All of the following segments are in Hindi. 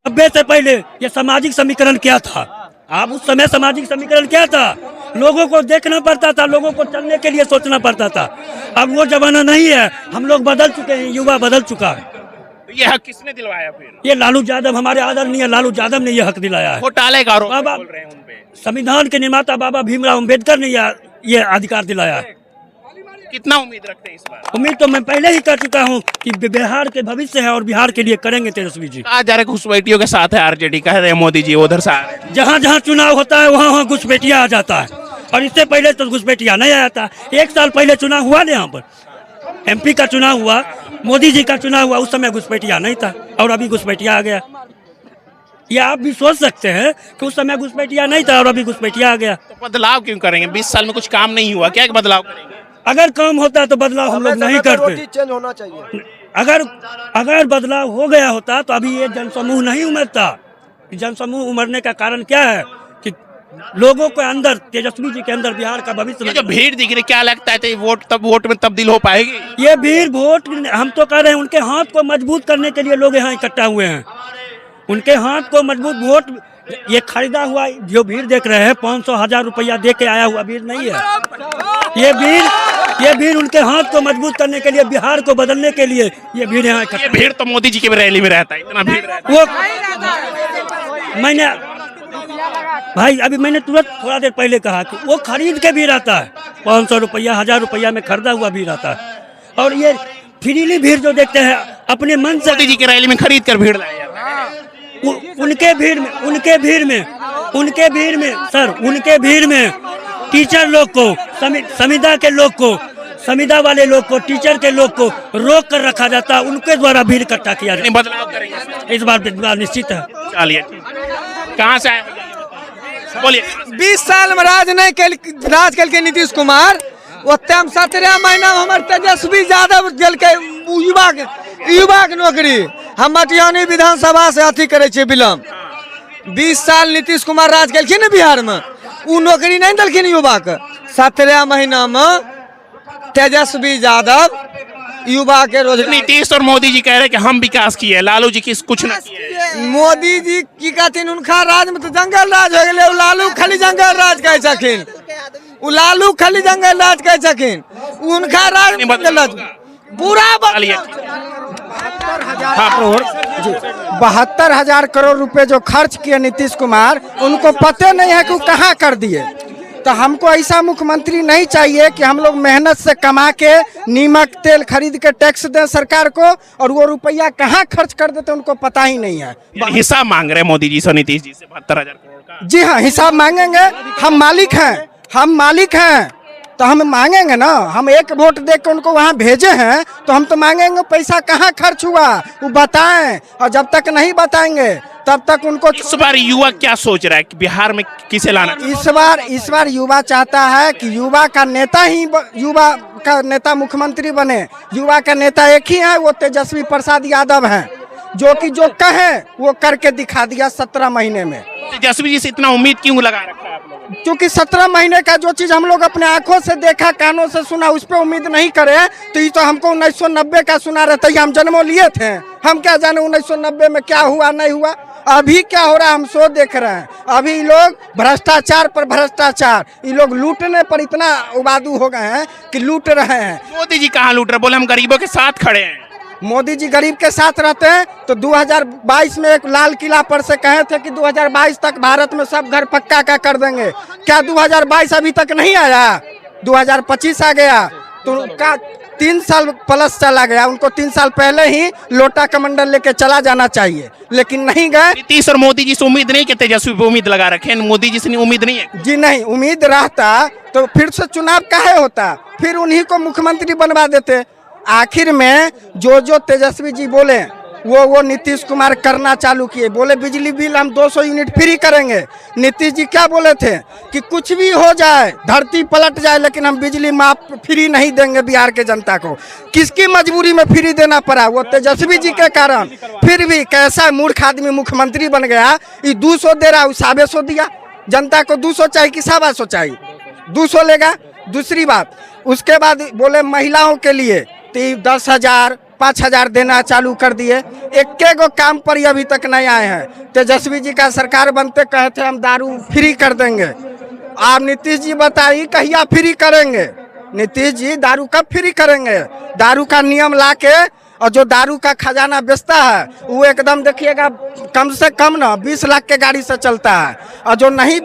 90 से पहले ये सामाजिक समीकरण क्या था? आप उस समय सामाजिक समीकरण क्या था? लोगों को देखना पड़ता था, लोगों को चलने के लिए सोचना पड़ता था। अब वो जमाना नहीं है, हम लोग बदल चुके हैं, युवा बदल चुका है। ये हक किसने दिलवाया फिर? ये लालू यादव, हमारे आदरणीय लालू यादव ने ये हक दिलाया है। घोटाले का आरोप बाबा बोल रहे हैं उन पे। संविधान के निर्माता बाबा भीमराव अम्बेडकर ने ये अधिकार दिलाया है। कितना उम्मीद रखते हैं इस बार? उम्मीद तो मैं पहले ही कर चुका हूँ कि बिहार के भविष्य है और बिहार के लिए करेंगे तेजस्वी जी। कहा जा रहा है घुसपैठियों के साथ है आरजेडी, कह रहे हैं मोदी जी उधर से आ रहे हैं। जहाँ जहाँ चुनाव होता है वहाँ वहाँ घुसपैठिया आ जाता है, और इससे पहले तो घुसपैठिया नहीं आया था। 1 साल पहले चुनाव हुआ ना, यहाँ पर MP का चुनाव हुआ, मोदी जी का चुनाव हुआ, उस समय घुसपैठिया नहीं था और अभी घुसपैठिया आ गया। ये आप भी सोच सकते हैं कि उस समय घुसपैठिया नहीं था और अभी घुसपैठिया आ गया। तो बदलाव क्यों करेंगे? 20 साल में कुछ काम नहीं हुआ, क्या बदलाव करेंगे? अगर काम होता तो बदलाव हम लोग नहीं करते। चेंज होना चाहिए। अगर बदलाव हो गया होता तो अभी ये जनसमूह नहीं उमड़ता। जनसमूह उमड़ने का कारण क्या है कि लोगों के अंदर, तेजस्वी जी के अंदर बिहार का भविष्य। ये जो भीड़ दिख रही, क्या लगता है तो वोट में तब्दील हो पाएगी? ये भीड़ वोट, हम तो कह रहे हैं उनके हाथ को मजबूत करने के लिए लोग यहाँ इकट्ठा हुए हैं। उनके हाथ को मजबूत, वोट ये खरीदा हुआ जो भीड़ देख रहे हैं 500-1000 रुपया दे के आया हुआ भीड़ नहीं है। ये भीड़ उनके हाथ को मजबूत करने के लिए, बिहार को बदलने के लिए ये भीड़ यहाँ इकट्ठा। ये भीड़ तो मोदी जी की रैली में रहता है, इतना भीड़ रहता वो मैंने भाई अभी मैंने तुरंत थोड़ा देर पहले कहा कि वो खरीद के भी रहता है, 500 रुपया 1000 रुपया में खरीदा हुआ भी रहता है। और ये फ्रीली भीड़ जो देखते हैं अपने मन से, मोदी जी की रैली में खरीद कर भीड़ लाया जाता है। उनके भीड़ में टीचर लोग को, संविदा के लोग को, संविदा वाले लोग को, टीचर के लोग को रोक कर रखा जाता है। उनके द्वारा भीड़ इकट्ठा किया जाता है। बदलाव करेंगे इस बार बदलाव निश्चित है। चलिए, कहाँ से आए बोलिए? 20 साल में राज कल के नीतीश कुमार, ओते हम 17 महीना में हमारे तेजस्वी यादव दिल के युवा के नौकरी हम मटियानी विधानसभा से अथी करे छे विलम्ब। 20 साल नीतीश कुमार राज कलखिन बिहार में, उ नौकरी नहीं दिलखिन युवा के। 17 महीना में तेजस्वी यादव युवा के रोजगार। नीतीश और मोदी जी कह रहे हैं कि हम विकास किए, लालू जी किस कुछ नहीं किए। मोदी जी की कहथिन उनका राज में तो जंगल राज हो गए, लालू खाली जंगल राज कह छथिन, लालू खाली जंगल राज कह छथिन, उनका राज में जंगल राज पूरा। 72,000 करोड़ रुपए जो खर्च किए नीतीश कुमार, उनको पता नहीं है कि वो कहाँ कर दिए। तो हमको ऐसा मुख्यमंत्री नहीं चाहिए कि हम लोग मेहनत से कमा के नीमक तेल खरीद के टैक्स दें सरकार को और वो रुपया कहाँ खर्च कर देते उनको पता ही नहीं है। हिसाब मांग रहे हैं मोदी जी से, नीतीश जी से 72,000 करोड़ का। जी हाँ, हिसाब मांगेंगे। हम मालिक हैं तो हम मांगेंगे ना। हम एक वोट दे के उनको वहाँ भेजे हैं तो हम तो मांगेंगे पैसा कहाँ खर्च हुआ वो बताएं, और जब तक नहीं बताएंगे तब तक उनको। इस बार युवा क्या सोच रहा है कि बिहार में किसे लाना? इस बार युवा चाहता है कि युवा का नेता ही युवा का नेता मुख्यमंत्री बने। युवा का नेता एक ही है, वो तेजस्वी प्रसाद यादव हैं, जो कि जो कहे वो करके दिखा दिया 17 महीने में। तेजस्वी जी से इतना उम्मीद क्यों लगा रखा है आप लोगों ने? क्योंकि 17 महीने का जो चीज हम लोग अपने आंखों से देखा, कानों से सुना, उस पर उम्मीद नहीं करे तो ये तो हमको 1990 का सुना रहता है। हम जन्मों लिए थे, हम क्या जाने 1990 में क्या हुआ नहीं हुआ। अभी क्या हो रहा है हम सो देख रहे हैं। अभी लोग भ्रष्टाचार पर भ्रष्टाचार, ये लोग लूटने पर इतना उबादू हो गए हैं कि लूट रहे हैं। मोदी जी कहाँ लूट रहे? बोले हम गरीबों के साथ खड़े हैं। मोदी जी गरीब के साथ रहते हैं तो 2022 में एक लाल किला पर से कहे थे कि 2022 तक भारत में सब घर पक्का का कर देंगे। क्या 2022 अभी तक नहीं आया? 2025 आ गया तो उनका 3 साल प्लस चला गया। उनको 3 साल पहले ही लोटा कमंडल लेके चला जाना चाहिए, लेकिन नहीं गए। नीतीश और मोदी जी से उम्मीद नहीं कि तेजस्वी पे उम्मीद लगा रखे हैं, मोदी जी से उम्मीद नहीं है? जी नहीं, उम्मीद रहता तो फिर से चुनाव काहे होता, फिर उन्हीं को मुख्यमंत्री बनवा देते। आखिर में जो तेजस्वी जी बोले वो नीतीश कुमार करना चालू किए। बोले बिजली बिल हम 200 यूनिट फ्री करेंगे। नीतीश जी क्या बोले थे कि कुछ भी हो जाए, धरती पलट जाए, लेकिन हम बिजली माफ फ्री नहीं देंगे बिहार के जनता को। किसकी मजबूरी में फ्री देना पड़ा? वो तेजस्वी जी के कारण। फिर भी कैसा मूर्ख आदमी मुख्यमंत्री बन गया। ये 200 दे रहा, 100 दिया। जनता को 200 चाहिए कि 100 चाहिए? 200 लेगा। दूसरी बात, उसके बाद बोले महिलाओं के लिए 10,000 5,000 देना चालू कर दिए। एक गो काम पर ही अभी तक नहीं आए हैं। तेजस्वी जी का सरकार बनते कहे थे हम दारू फ्री कर देंगे। आप नीतीश जी बताइए कहिया फ्री करेंगे? नीतीश जी दारू कब फ्री करेंगे? दारू का नियम लाके और जो दारू का खजाना बेचता है वो एकदम देखिएगा कम से कम ना 20 लाख के गाड़ी से चलता है। और जो नहीं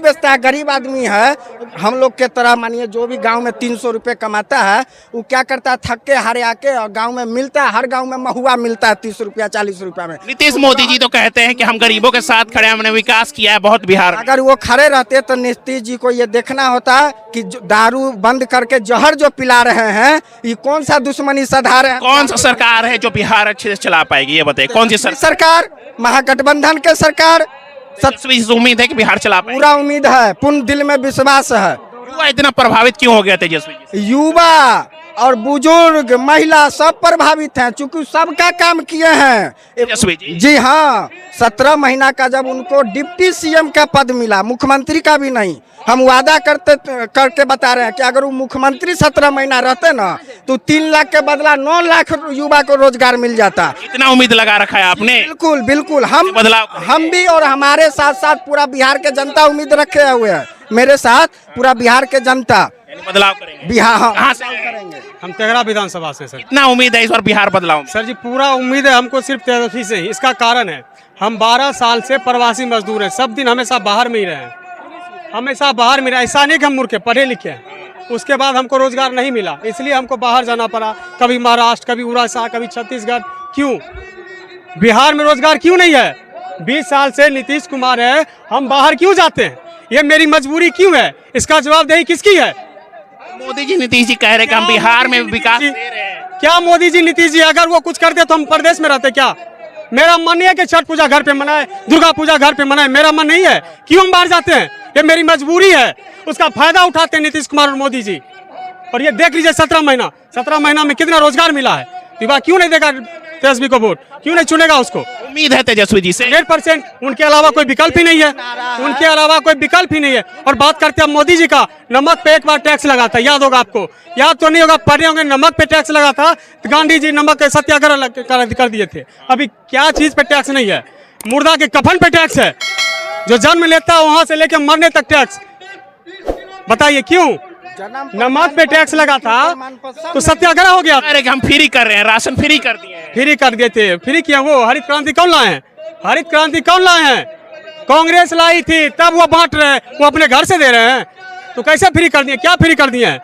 बेचता है गरीब आदमी है, हम लोग के तरह मानिए जो भी गांव में 300 रुपये कमाता है वो क्या करता है, थक के हारे आके और गांव में मिलता है, हर गांव में महुआ मिलता है 30 रुपया 40 रुपया में। नीतीश मोदी जी तो कहते हैं कि हम गरीबों के साथ खड़े हैं, हमने विकास किया है बहुत बिहार में। अगर वो खड़े रहते तो नीतीश जी को ये देखना होता कि दारू बंद करके जहर जो पिला रहे हैं ये कौन सा दुश्मनी सधा रहे हैं। कौन सा सरकार है जो बिहार अच्छे से चला पाएगी ये बताइए? कौन सी सरकार? महागठबंधन के सरकार। तेजस्वी से उम्मीद है कि बिहार चला पाएगी? पूरा उम्मीद है, पूर्ण दिल में विश्वास है। युवा इतना प्रभावित क्यों हो गया तेजस्वी जी? युवा और बुजुर्ग महिला सब प्रभावित हैं, चूंकि सबका काम किए हैं तेजस्वी जी। जी हाँ, 17 महीना का जब उनको डिप्टी सीएम का पद मिला, मुख्यमंत्री का भी नहीं, हम वादा करके बता रहे हैं कि अगर वो मुख्यमंत्री 17 महीना रहते ना तो 3 लाख के बदला 9 लाख युवा को रोजगार मिल जाता। इतना उम्मीद लगा रखा है आपने? बिल्कुल बिल्कुल, बदलाव हम भी और हमारे साथ साथ पूरा बिहार के जनता उम्मीद रखे हुए हैं। मेरे साथ पूरा बिहार के जनता बदलाव करेंगे। बिहार कहाँ से करेंगे? हम तेघड़ा विधानसभा से सर। इतना उम्मीद है इस बार बिहार बदलाव में? सर जी पूरा उम्मीद है हमको सिर्फ तेजस्वी से ही। इसका कारण है हम 12 साल से प्रवासी मजदूर हैं, सब दिन हमेशा बाहर में ही रहे हैं, हमेशा बाहर में रहे। ऐसा नहीं कि हम मूर्ख पढ़े लिखे हैं, उसके बाद हमको रोजगार नहीं मिला इसलिए हमको बाहर जाना पड़ा, कभी महाराष्ट्र, कभी उड़ीसा, कभी छत्तीसगढ़। क्यों बिहार में रोजगार क्यों नहीं है? 20 साल से नीतीश कुमार है, हम बाहर क्यों जाते हैं? ये मेरी मजबूरी क्यों है? इसका जवाबदेही किसकी है? मोदी जी नीतीश जी कह रहे हैं कि हम बिहार में विकास दे रहे हैं। क्या मोदी जी नीतीश जी अगर वो कुछ करते तो हम प्रदेश में रहते क्या? मेरा मन नहीं है कि छठ पूजा घर पे मनाए, दुर्गा पूजा घर पे मनाए, मेरा मन नहीं है। क्यों हम बाहर जाते हैं? ये मेरी मजबूरी है, उसका फायदा उठाते हैं नीतीश कुमार और मोदी जी। और ये देख लीजिए 17 महीना में कितना रोजगार मिला है। युवा क्यों नहीं देगा तेजस्वी को वोट? क्यों नहीं चुनेगा उसको? उम्मीद है तेजस्वी जी से 100%। उनके अलावा कोई विकल्प ही नहीं है, उनके अलावा कोई विकल्प ही नहीं है। और बात करते हैं मोदी जी का, नमक पे एक बार टैक्स लगा था, याद होगा आपको? याद तो नहीं होगा, पढ़े होंगे। नमक पे टैक्स लगा था तो गांधी जी नमक के सत्याग्रह कर दिए थे। अभी क्या चीज पे टैक्स नहीं है? मुर्दा के कफन पे टैक्स है, जो जन्म लेता है वहां से लेकर मरने तक टैक्स। बताइए क्यों? नमक पे टैक्स लगा था तो सत्याग्रह हो गया। अरे हम फ्री कर रहे हैं, राशन फ्री कर दिए हैं। फ्री कर दिए थे, फ्री किया। वो हरित क्रांति कौन लाए हैं? हरित क्रांति कौन लाए हैं? कांग्रेस लाई थी, तब वो बांट रहे हैं, वो अपने घर से दे रहे हैं। तो कैसे फ्री कर दिए? क्या फ्री कर दिए हैं?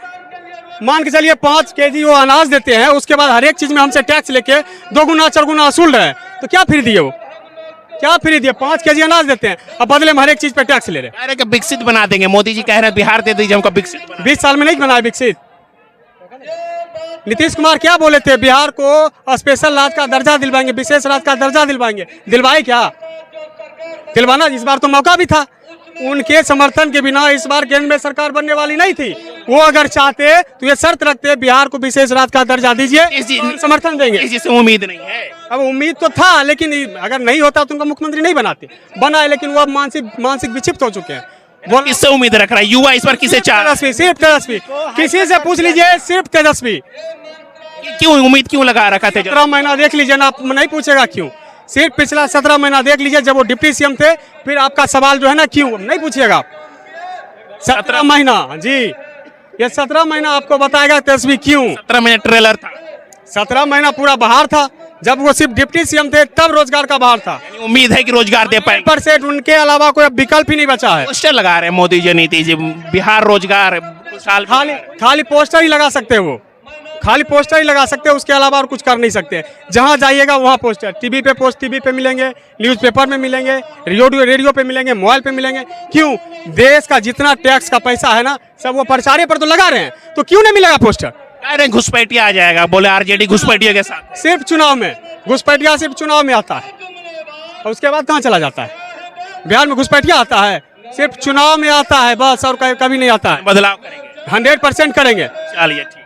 मान के चलिए 5 केजी वो अनाज देते हैं, उसके बाद हर एक चीज में हमसे टैक्स लेके 2 गुना 4 गुना वसूल रहे हैं। तो क्या फ्री दिए? वो क्या फ्री दिए? 5 केजी अनाज देते हैं, अब बदले में हर एक चीज पे टैक्स ले रहे हैं। अरे कि विकसित बना देंगे, मोदी जी कह रहे हैं बिहार दे दीजिए हमको विकसित। 20 साल में नहीं बनाया विकसित। नीतीश कुमार क्या बोले थे? बिहार को स्पेशल राज्य का दर्जा दिलवाएंगे, विशेष राज्य का दर्जा दिलवाएंगे। दिलवाए क्या? दिलवाना इस बार तो मौका भी था। उनके समर्थन के बिना इस बार केंद्र में सरकार बनने वाली नहीं थी। वो अगर चाहते तो ये शर्त रखते बिहार को विशेष राज्य का दर्जा दीजिए, समर्थन देंगे। इससे उम्मीद नहीं है। अब उम्मीद तो था, लेकिन अगर नहीं होता तो उनको मुख्यमंत्री नहीं बनाते। बनाए, लेकिन वो अब मानसिक विक्षिप्त हो चुके हैं। वो किससे उम्मीद रख रहा है युवा इस बार? किसे चाह? तेजस्वी, सिर्फ तेजस्वी। किसी से पूछ लीजिए, सिर्फ तेजस्वी। क्यों उम्मीद क्यों लगा रखा था? 17 महीना देख लीजिए ना, आप नहीं पूछेगा क्यों। सिर्फ पिछला 17 महीना देख लीजिए, जब वो डिप्टी सीएम थे, फिर आपका सवाल जो है ना क्यों नहीं पूछिएगा। 17 महीना जी, ये 17 महीना आपको बताएगा तेजस्वी क्यों। 17 महीने ट्रेलर था, 17 महीना पूरा बाहर था। जब वो सिर्फ डिप्टी सीएम थे तब रोजगार का बाहर था। उम्मीद है कि रोजगार दे पाएंगे। 100% उनके अलावा कोई विकल्प ही नहीं बचा है। पोस्टर लगा रहे हैं मोदी जी नीतीश जी, बिहार रोजगार साल। खाली पोस्टर ही लगा सकते हैं, वो खाली पोस्टर ही लगा सकते हैं, उसके अलावा और कुछ कर नहीं सकते। जहां जाइएगा वहां पोस्टर, टीवी पे मिलेंगे, न्यूज़पेपर में मिलेंगे, रेडियो पे मिलेंगे, मोबाइल पे मिलेंगे। क्यों? देश का जितना टैक्स का पैसा है ना, सब वो प्रचारे पर तो लगा रहे हैं, तो क्यों नहीं मिलेगा पोस्टर? अरे घुसपैठिया आ जाएगा, बोले आरजेडी घुसपैठिया के साथ। सिर्फ चुनाव में घुसपैठिया, सिर्फ चुनाव में आता है और उसके बाद कहाँ चला जाता है? बिहार में घुसपैठिया आता है, सिर्फ चुनाव में आता है बस, और कभी नहीं आता है। बदलाव करेंगे, 100% करेंगे। चलिए ठीक।